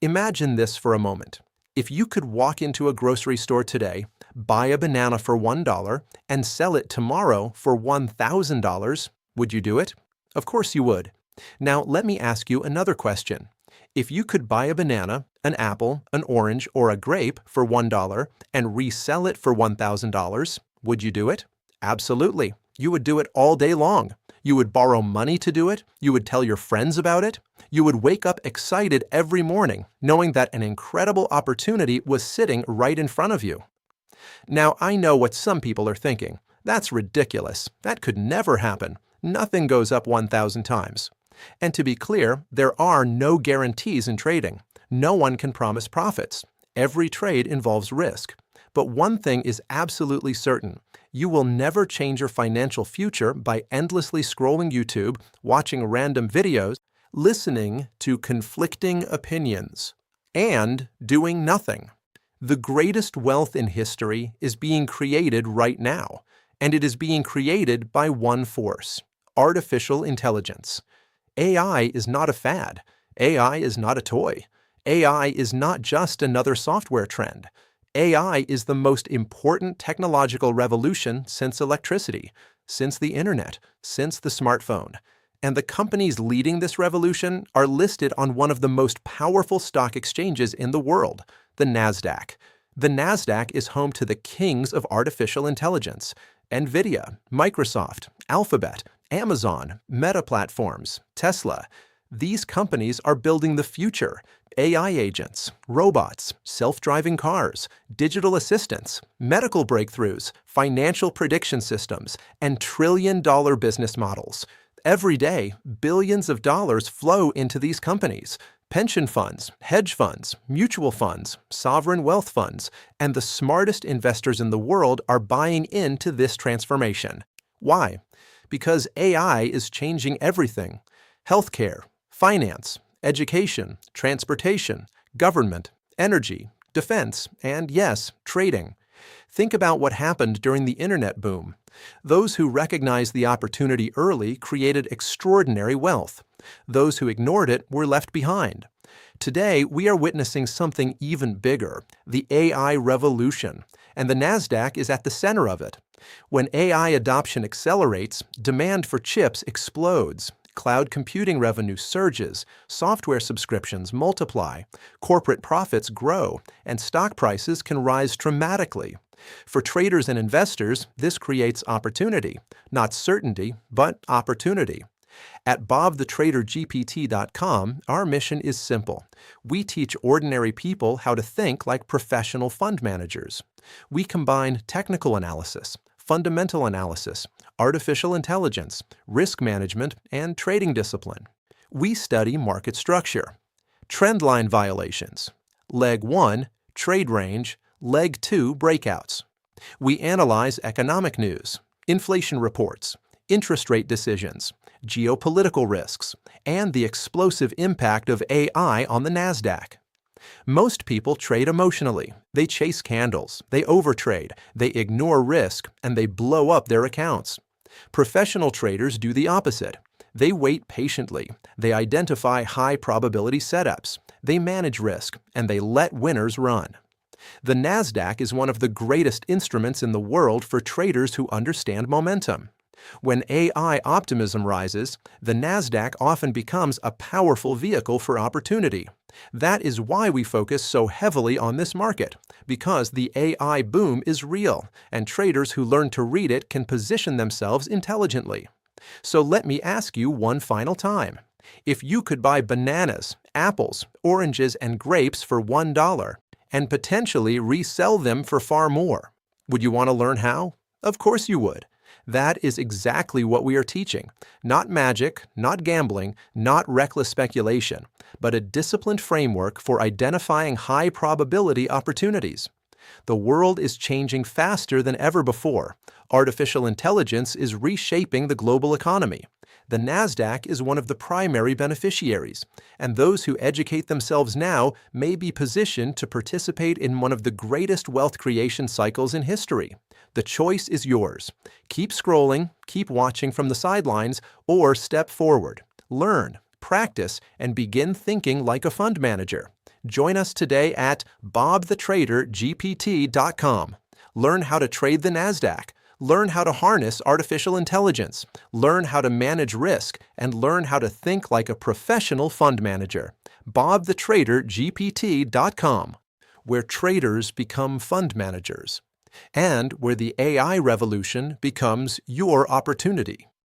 Imagine this for a moment. If you could walk into a grocery store today, buy a banana for $1, and sell it tomorrow for $1,000, would you do it? Of course you would. Now, let me ask you another question. If you could buy a banana, an apple, an orange, or a grape for $1 and resell it for $1,000, would you do it? Absolutely. You would do it all day long. You would borrow money to do it. You would tell your friends about it. You would wake up excited every morning, knowing that an incredible opportunity was sitting right in front of you. Now, I know what some people are thinking. That's ridiculous. That could never happen. Nothing goes up 1,000 times. And to be clear, there are no guarantees in trading. No one can promise profits. Every trade involves risk. But one thing is absolutely certain. You will never change your financial future by endlessly scrolling YouTube, watching random videos, listening to conflicting opinions, and doing nothing. The greatest wealth in history is being created right now, and it is being created by one force: artificial intelligence. AI is not a fad. AI is not a toy. AI is not just another software trend. AI is the most important technological revolution since electricity, since the internet, since the smartphone. And the companies leading this revolution are listed on one of the most powerful stock exchanges in the world, the NASDAQ. The NASDAQ is home to the kings of artificial intelligence: NVIDIA, Microsoft, Alphabet, Amazon, Meta Platforms, Tesla. These companies are building the future: AI agents, robots, self-driving cars, digital assistants, medical breakthroughs, financial prediction systems, and trillion-dollar business models. Every day, billions of dollars flow into these companies: pension funds, hedge funds, mutual funds, sovereign wealth funds, and the smartest investors in the world are buying into this transformation. Why? Because AI is changing everything: healthcare, finance, education, transportation, government, energy, defense, and yes, trading. Think about what happened during the internet boom. Those who recognized the opportunity early created extraordinary wealth. Those who ignored it were left behind. Today, we are witnessing something even bigger: the AI revolution, and the NASDAQ is at the center of it. When AI adoption accelerates, demand for chips explodes. Cloud computing revenue surges, software subscriptions multiply, corporate profits grow, and stock prices can rise dramatically. For traders and investors, this creates opportunity, not certainty, but opportunity. At bobthetradergpt.com, our mission is simple. We teach ordinary people how to think like professional fund managers. We combine technical analysis, fundamental analysis, artificial intelligence, risk management, and trading discipline. We study market structure, trendline violations, leg 1, trade range, leg 2, breakouts. We analyze economic news, inflation reports, interest rate decisions, geopolitical risks, and the explosive impact of AI on the NASDAQ. Most people trade emotionally. They chase candles, they overtrade, they ignore risk, and they blow up their accounts. Professional traders do the opposite. They wait patiently, they identify high-probability setups, they manage risk, and they let winners run. The NASDAQ is one of the greatest instruments in the world for traders who understand momentum. When AI optimism rises, the NASDAQ often becomes a powerful vehicle for opportunity. That is why we focus so heavily on this market, because the AI boom is real, and traders who learn to read it can position themselves intelligently. So let me ask you one final time. If you could buy bananas, apples, oranges, and grapes for $1 and potentially resell them for far more, would you want to learn how? Of course you would. That is exactly what we are teaching. Not magic, not gambling, not reckless speculation, but a disciplined framework for identifying high-probability opportunities. The world is changing faster than ever before. Artificial intelligence is reshaping the global economy. The NASDAQ is one of the primary beneficiaries, and those who educate themselves now may be positioned to participate in one of the greatest wealth creation cycles in history. The choice is yours. Keep scrolling, keep watching from the sidelines, or step forward. Learn, practice, and begin thinking like a fund manager. Join us today at bobthetradergpt.com. Learn how to trade the NASDAQ. Learn how to harness artificial intelligence. Learn how to manage risk, and learn how to think like a professional fund manager. bobthetradergpt.com, where traders become fund managers, and where the AI revolution becomes your opportunity.